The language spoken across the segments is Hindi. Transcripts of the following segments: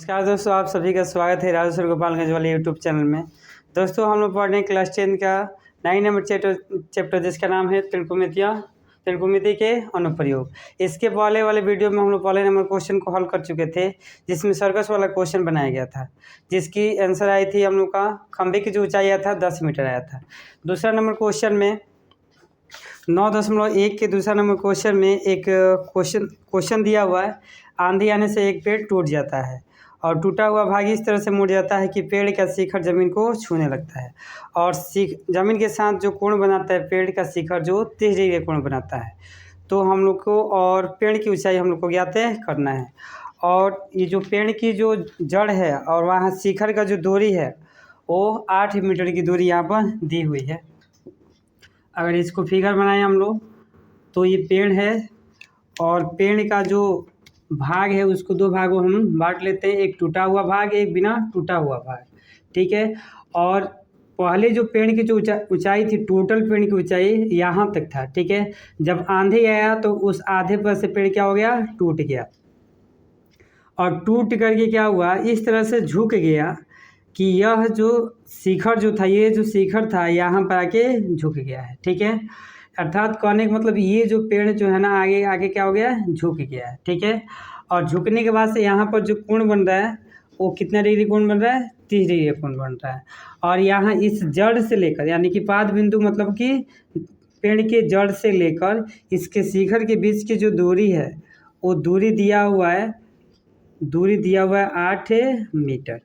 नमस्कार दोस्तों, आप सभी का स्वागत है राजेश्वर गोपालगंज वाले यूट्यूब चैनल में। दोस्तों हम लोग पढ़ रहे हैं क्लास 10 का 9 नंबर चैप्टर जिसका नाम है त्रिकोणमिति के अनुप्रयोग। इसके पहले वाले वीडियो में हम लोग पहले नंबर क्वेश्चन को हल कर चुके थे, जिसमें सर्कस वाला क्वेश्चन बनाया गया था, जिसकी आंसर आई थी हम लोग का खंभे की जो ऊंचाई आया था 10 मीटर आया था। दूसरा नंबर क्वेश्चन में 9.1 के दूसरा नंबर क्वेश्चन में एक क्वेश्चन दिया हुआ है, आंधी आने से एक पेड़ टूट जाता है और टूटा हुआ भाग इस तरह से मुड़ जाता है कि पेड़ का शिखर जमीन को छूने लगता है और जमीन के साथ जो कोण बनाता है पेड़ का शिखर जो 30 डिग्री कोण बनाता है। तो हम लोग को और पेड़ की ऊंचाई हम लोग को ज्ञात करना है। और ये जो पेड़ की जो जड़ है और वहाँ शिखर का जो दूरी है वो 8 मीटर की दूरी यहाँ पर दी हुई है। अगर इसको फिगर बनाएं हम लोग तो ये पेड़ है और पेड़ का जो भाग है उसको दो भागों हम बांट लेते हैं, एक टूटा हुआ भाग एक बिना टूटा हुआ भाग, ठीक है। और पहले जो पेड़ की जो ऊंचाई थी, टोटल पेड़ की ऊंचाई यहाँ तक था, ठीक है। जब आंधी आया तो उस आधे पर से पेड़ क्या हो गया, टूट गया और टूट करके क्या हुआ, इस तरह से झुक गया कि यह जो शिखर जो था, ये जो शिखर था यहाँ पर आके झुक गया है, ठीक है। अर्थात कहने का मतलब ये जो पेड़ जो है ना आगे आगे क्या हो गया, झुक गया है, ठीक है। और झुकने के बाद से यहाँ पर जो कोण बन रहा है वो कितना डिग्री कोण बन रहा है, 30 डिग्री कोण बन रहा है। और यहाँ इस जड़ से लेकर यानी कि पाद बिंदु मतलब कि पेड़ के जड़ से लेकर इसके शिखर के बीच की जो दूरी है वो दूरी दिया हुआ है 8 मीटर।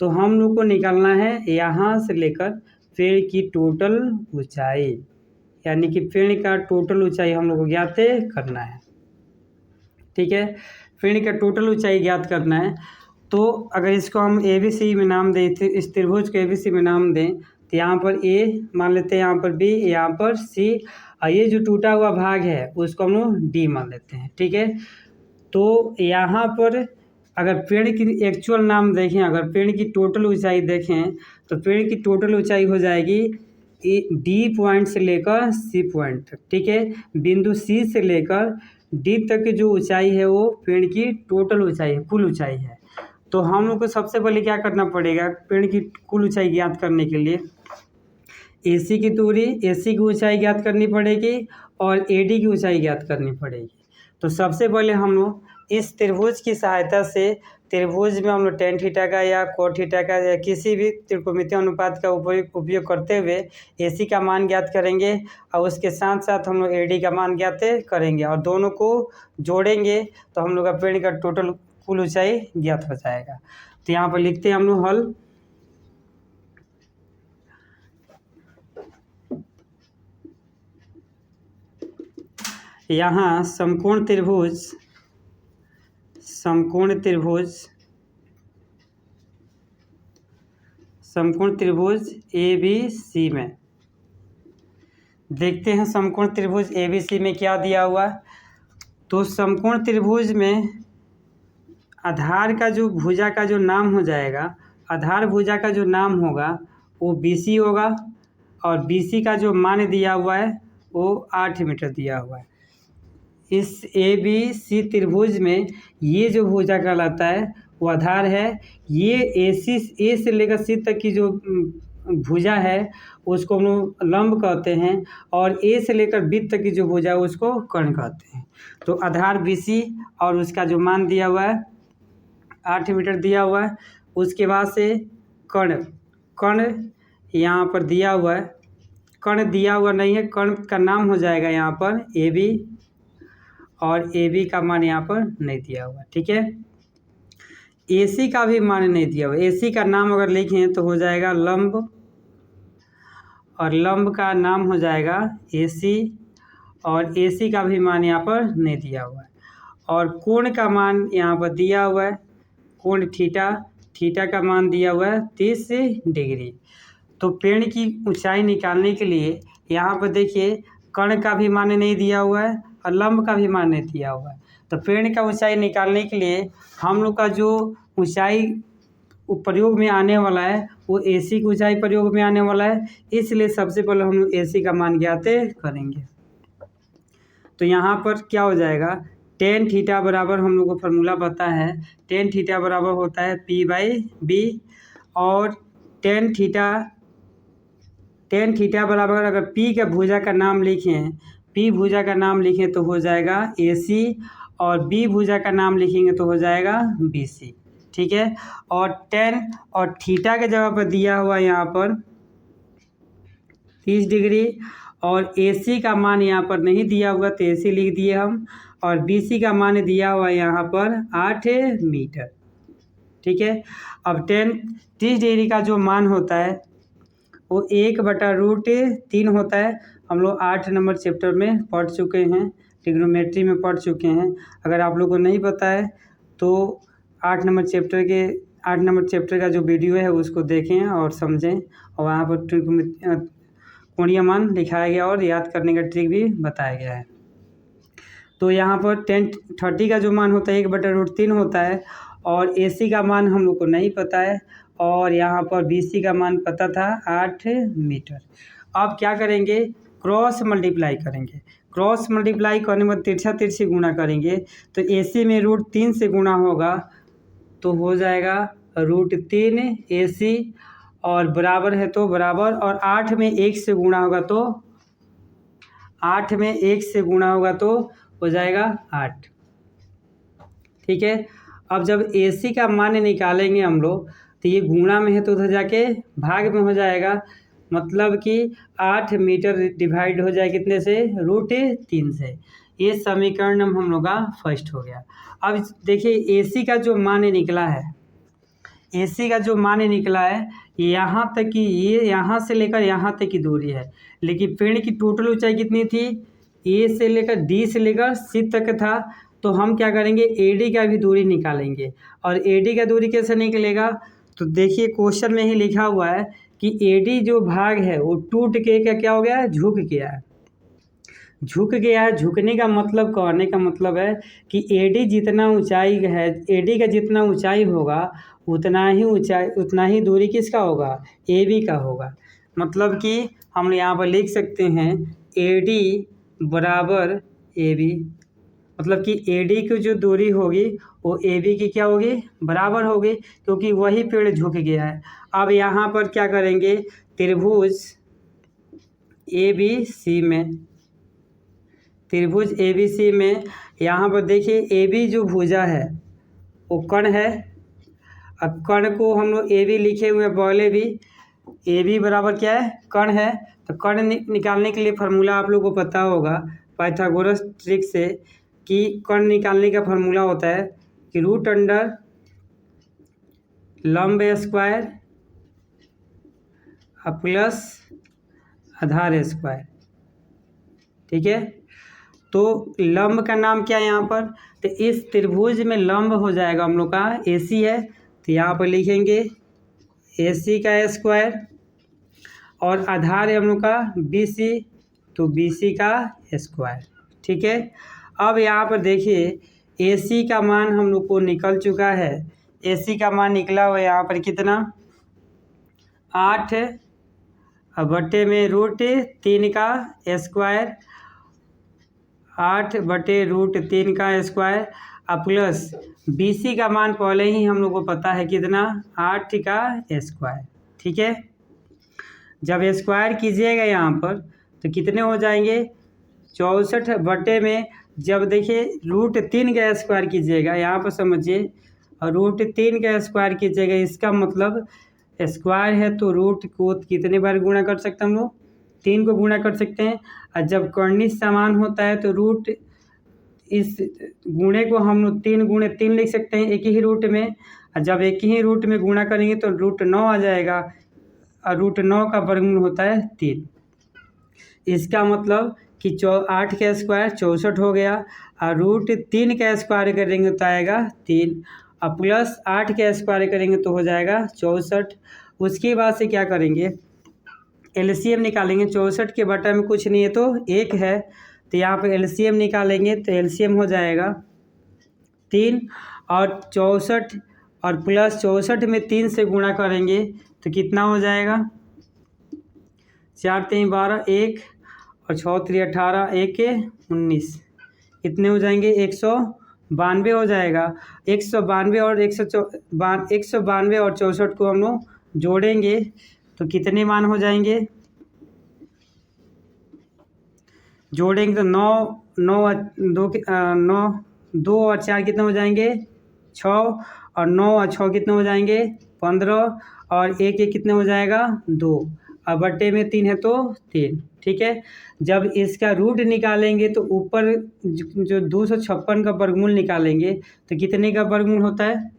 तो हम लोग को निकालना है यहाँ से लेकर पेड़ की टोटल ऊंचाई, यानी कि पेड़ का टोटल ऊंचाई हम लोग को ज्ञात करना है, ठीक है। पेड़ का टोटल ऊंचाई ज्ञात करना है। तो अगर इसको हम ABC में नाम दें, इस त्रिभुज को ABC में नाम दें तो यहाँ पर A मान लेते हैं, यहाँ पर B, यहाँ पर C और ये जो टूटा हुआ भाग है उसको हम लोग D मान लेते हैं, ठीक है। तो यहाँ पर अगर पेड़ की एक्चुअल नाम देखें, अगर पेड़ की टोटल ऊंचाई देखें तो पेड़ की टोटल ऊंचाई हो जाएगी D पॉइंट से लेकर C पॉइंट तक, ठीक है। बिंदु C से लेकर D तक की जो ऊंचाई है वो पेड़ की टोटल ऊंचाई है, कुल ऊंचाई है। तो हम लोग को सबसे पहले क्या करना पड़ेगा, पेड़ की कुल ऊंचाई ज्ञात करने के लिए AC की दूरी, AC की ऊंचाई ज्ञात करनी पड़ेगी और AD की ऊंचाई ज्ञात करनी पड़ेगी। तो सबसे पहले हम लोग इस त्रिभुज की सहायता से, त्रिभुज में हम लोग tan थीटा का या cot थीटा का या किसी भी त्रिकोणमितीय अनुपात का उपयोग करते हुए AC का मान ज्ञात करेंगे और उसके साथ साथ हम लोग AD का मान ज्ञात करेंगे और दोनों को जोड़ेंगे तो हम लोग का पेड़ का टोटल कुल ऊंचाई ज्ञात हो जाएगा। तो यहाँ पर लिखते हैं हम लोग हल। यहाँ समकोण त्रिभुज ABC में देखते हैं, समकोण त्रिभुज ABC में क्या दिया हुआ। तो समकोण त्रिभुज में आधार का जो भुजा का जो नाम हो जाएगा, आधार भुजा का जो नाम होगा वो BC होगा और BC का जो मान दिया हुआ है वो 8 मीटर दिया हुआ है। इस ABC त्रिभुज में ये जो भुजा कहलाता है वो आधार है। ये A से लेकर C तक की जो भुजा है उसको हम लोग लंब कहते हैं और A से लेकर B तक की जो भुजा है उसको कर्ण कहते हैं। तो आधार BC और उसका जो मान दिया हुआ है 8 मीटर दिया हुआ है। उसके बाद से कर्ण यहाँ पर दिया हुआ है, कर्ण दिया हुआ नहीं है, कर्ण का नाम हो जाएगा यहाँ पर AB और AB का मान यहाँ पर नहीं दिया हुआ, ठीक है। AC का भी मान नहीं दिया हुआ, AC का नाम अगर लिखें तो हो जाएगा लंब और लंब का नाम हो जाएगा AC और AC का भी मान यहाँ पर नहीं दिया हुआ है। और कोण का मान यहाँ पर दिया हुआ है, कोण थीटा का मान दिया हुआ है 30 डिग्री। तो पेड़ की ऊंचाई निकालने के लिए यहाँ पर देखिए कर्ण का भी मान नहीं दिया हुआ है और लंब का भी मान नहीं दिया हुआ है। तो पेड़ का ऊंचाई निकालने के लिए हम लोग का जो ऊंचाई प्रयोग में आने वाला है वो AC की ऊंचाई प्रयोग में आने वाला है, इसलिए सबसे पहले हम लोग AC का मान ज्ञात करेंगे। तो यहाँ पर क्या हो जाएगा, टेन थीटा बराबर हम लोग को फार्मूला पता है, टेन थीटा बराबर होता है P/B। और टेन थीटा बराबर अगर P का भुजा का नाम लिखें, P भुजा का नाम लिखें तो हो जाएगा AC, और B भुजा का नाम लिखेंगे तो हो जाएगा BC। ठीक है। और टेन और थीटा के जगह पर दिया हुआ यहाँ पर 30 डिग्री, और AC का मान यहाँ पर नहीं दिया हुआ तो AC लिख दिए हम, और BC का मान दिया हुआ यहाँ पर 8 मीटर। ठीक है। अब 30 डिग्री का जो मान होता है वो 1/√3 होता है। हम लोग 8 नंबर चैप्टर में पढ़ चुके हैं, ट्रिग्नोमेट्री में पढ़ चुके हैं। अगर आप लोगों को नहीं पता है तो 8 नंबर चैप्टर का जो वीडियो है उसको देखें और समझें, और वहाँ पर कोणीय मान दिखाया गया और याद करने का ट्रिक भी बताया गया है। तो यहाँ पर 30 का जो मान होता है 1/√3 होता है, और AC का मान हम लोग को नहीं पता है, और यहाँ पर BC का मान पता था 8 मीटर। अब क्या करेंगे, क्रॉस मल्टीप्लाई करेंगे। क्रॉस मल्टीप्लाई करने में तिरछा तिरछी गुणा करेंगे तो AC में √3 से गुणा होगा तो हो जाएगा √3 AC, और बराबर है तो बराबर, और 8 में 1 से गुणा होगा तो 8 में 1 से गुणा होगा तो हो जाएगा 8। ठीक है। अब जब AC का मान निकालेंगे हम लोग तो ये गुणा में है तो उधर जाके भाग में हो जाएगा, मतलब कि 8 मीटर डिवाइड हो जाए कितने से, √3 से। ये समीकरण हम लोग का फर्स्ट हो गया। अब देखिए AC का जो मान निकला है, AC का जो मान निकला है यहाँ तक की, ये यहाँ से लेकर यहाँ तक की दूरी है, लेकिन पेड़ की टोटल ऊंचाई कितनी थी, A से लेकर D से लेकर C तक था। तो हम क्या करेंगे, AD का भी दूरी निकालेंगे। और AD का दूरी कैसे निकलेगा, तो देखिए क्वेश्चन में ही लिखा हुआ है कि AD जो भाग है वो टूट के क्या हो गया है, झुक गया है। झुक गया है, झुकने का मतलब, कहने का मतलब है कि AD जितना ऊंचाई है, AD का जितना ऊंचाई होगा उतना ही दूरी किसका होगा, AB का होगा। मतलब कि हम यहाँ पर लिख सकते हैं AD बराबर AB, मतलब कि AD की जो दूरी होगी वो AB की क्या होगी, बराबर होगी, क्योंकि वही पेड़ झुक गया है। अब यहाँ पर क्या करेंगे, त्रिभुज ABC में यहाँ पर देखिए AB जो भुजा है वो कर्ण है। अब कर्ण को हम लोग AB लिखे हुए हैं पहले भी, AB बराबर क्या है, कर्ण है। तो कर्ण निकालने के लिए फार्मूला आप लोग को पता होगा पाइथागोरस ट्रिक से, कि कर्ण निकालने का फार्मूला होता है कि √अंडर लंब स्क्वायर प्लस आधार स्क्वायर। ठीक है। तो लंब का नाम क्या है यहाँ पर, तो इस त्रिभुज में लंब हो जाएगा हम लोग का AC है, तो यहाँ पर लिखेंगे AC का स्क्वायर, और आधार है हम लोग का BC, तो BC का स्क्वायर। ठीक है। अब यहाँ पर देखिए AC का मान हम लोग को निकल चुका है। AC का मान निकला हुआ यहाँ पर कितना, 8 बटे में √3 का स्क्वायर, 8 बटे √3 का स्क्वायर, प्लस BC का मान पहले ही हम लोग को पता है कितना, 8 का स्क्वायर। ठीक है। जब स्क्वायर कीजिएगा यहाँ पर तो कितने हो जाएंगे, 64 बटे में, जब देखिए √3 का स्क्वायर कीजिएगा, यहाँ पर समझिए, और √3 का स्क्वायर कीजिएगा, इसका मतलब स्क्वायर है तो रूट को कितने बार गुणा कर सकते हैं हम लोग, 3 को गुणा कर सकते हैं। और जब कर्णी समान होता है तो रूट, इस गुणे को हम लोग 3 × 3 लिख सकते हैं एक ही रूट में, और जब एक ही रूट में गुणा करेंगे तो √9 आ जाएगा, और √9 का वर्गमूल होता है 3। इसका मतलब कि 8 का स्क्वायर 64 हो गया, और √3 का स्क्वायर करेंगे तो आएगा 3, और प्लस 8 का स्क्वायर करेंगे तो हो जाएगा 64। उसके बाद से क्या करेंगे, LCM निकालेंगे। 64 के बटा में कुछ नहीं है तो 1 है, तो यहाँ पे LCM निकालेंगे तो LCM हो जाएगा 3, और 64 और प्लस 64 में 3 से गुणा करेंगे तो कितना हो जाएगा, 4 × 3 = 12, 1 और 6 × 3 = 18, 1 × 19, कितने हो जाएंगे, 192 हो जाएगा। 192 और 192 और 64 को हम लोग जोड़ेंगे तो कितने मान हो जाएंगे, जोड़ेंगे तो 2 और 4 कितने हो जाएंगे, 6, और 9 और 6 कितने हो जाएंगे, 15, और 1 कितने हो जाएगा, 2, और बट्टे में 3 है तो 3। ठीक है, जब इसका रूट निकालेंगे तो ऊपर जो 256 का वर्गमूल निकालेंगे तो कितने का वर्गमूल होता है,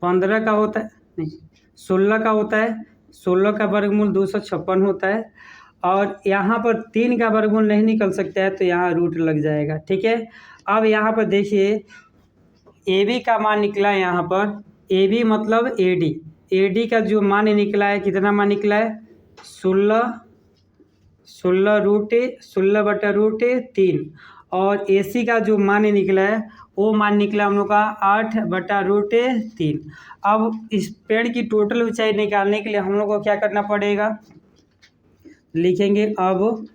15 का होता है, नहीं 16 का होता है। 16 का वर्गमूल 256 होता है, और यहाँ पर 3 का वर्गमूल नहीं निकल सकता है तो यहाँ रूट लग जाएगा। ठीक है, अब यहाँ पर देखिए ए बी का मान निकला है, यहाँ पर ए बी मतलब ए डी का जो मान निकला है, कितना मान निकला है, 16/√3, और ए सी का जो मान निकला है वो मान निकला हम लोग का 8/√3। अब इस पेड़ की टोटल ऊंचाई निकालने के लिए हम लोग को क्या करना पड़ेगा, लिखेंगे अब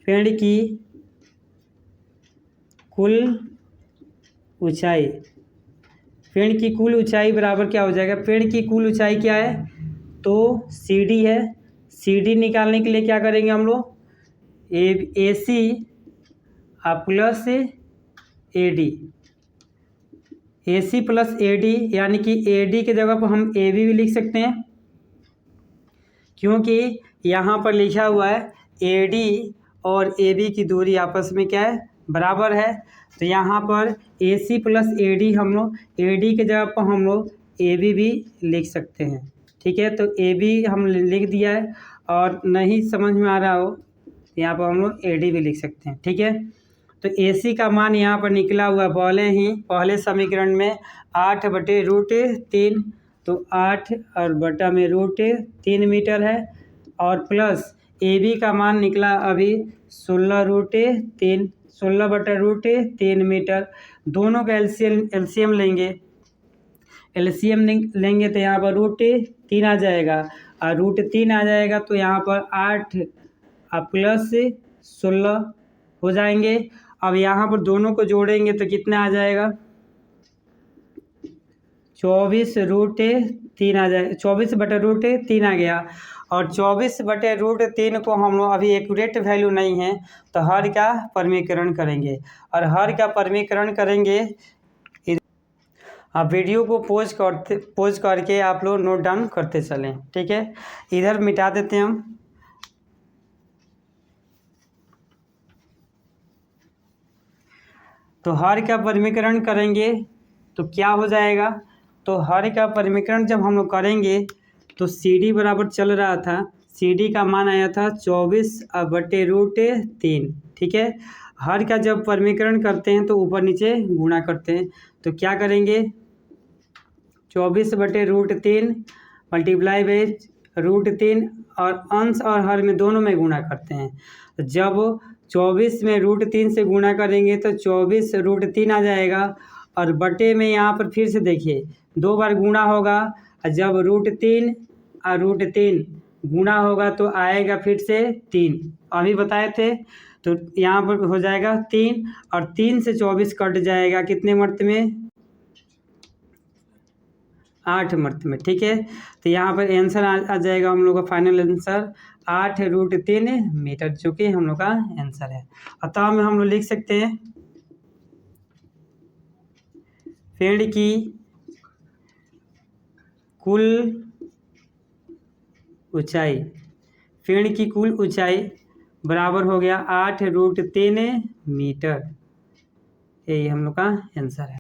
पेड़ की कुल ऊंचाई, पेड़ की कुल ऊंचाई बराबर क्या हो जाएगा, पेड़ की कुल ऊंचाई क्या है, तो सी डी है। सी डी निकालने के लिए क्या करेंगे हम लोग, A C plus A D, A C plus A D, यानी कि ए डी के जगह पर हम ए बी भी लिख सकते हैं, क्योंकि यहाँ पर लिखा हुआ है ए डी और ए बी की दूरी आपस में क्या है, बराबर है। तो यहाँ पर ए सी प्लस ए डी हम लोग ए डी के जगह पर हम लोग ए बी भी लिख सकते हैं। ठीक है, तो ए बी हम लिख दिया है, और नहीं समझ में आ रहा हो यहाँ पर हम लोग ए डी भी लिख सकते हैं। ठीक है, तो ए सी का मान यहाँ पर निकला हुआ पहले समीकरण में 8/√3, तो 8 और बटा में √3 मीटर है, और प्लस ए बी का मान निकला अभी 16/√3 मीटर। दोनों का एलसीएम लेंगे, तो यहाँ पर √3 आ जाएगा, और √3 आ जाएगा तो यहाँ पर 8 प्लस 16 हो जाएंगे। अब यहाँ पर दोनों को जोड़ेंगे तो कितना आ जाएगा, 24/√3 आ जाए, 24/√3 आ गया। और 24/√3 को हम लोग अभी एक्यूरेट वैल्यू नहीं है तो हर का परमीकरण करेंगे, और हर का परमीकरण करेंगे। आप वीडियो को पोज करके आप लोग नोट डाउन करते चलें। ठीक है, इधर मिटा देते हैं हम। तो हर का परमीकरण करेंगे तो क्या हो जाएगा, तो हर का परमीकरण जब हम लोग करेंगे तो सी डी बराबर चल रहा था, सी डी का मान आया था 24/√3। ठीक है, हर का जब परमीकरण करते हैं तो ऊपर नीचे गुणा करते हैं, तो क्या करेंगे, 24/√3 मल्टीप्लाई बाई √3, और अंश और हर में दोनों में गुणा करते हैं। तो जब 24 में √3 से गुणा करेंगे तो 24/√3 आ जाएगा, और बटे में यहाँ पर फिर से देखिए 2 बार गुणा होगा, और जब √3 और √3 गुणा होगा तो आएगा फिर से 3, अभी बताए थे। तो यहाँ पर हो जाएगा 3, और 3 से 24 कट जाएगा, कितने मर्त में, 8 मर्त में। ठीक है, तो यहाँ पर आंसर आ जाएगा हम लोग का फाइनल आंसर 8√3 मीटर, जो कि हम लोग का आंसर है। अतः हम लोग लिख सकते हैं पेड़ की कुल ऊंचाई, पेड़ की कुल ऊंचाई बराबर हो गया 8√3 मीटर। यही हम लोग का आंसर है।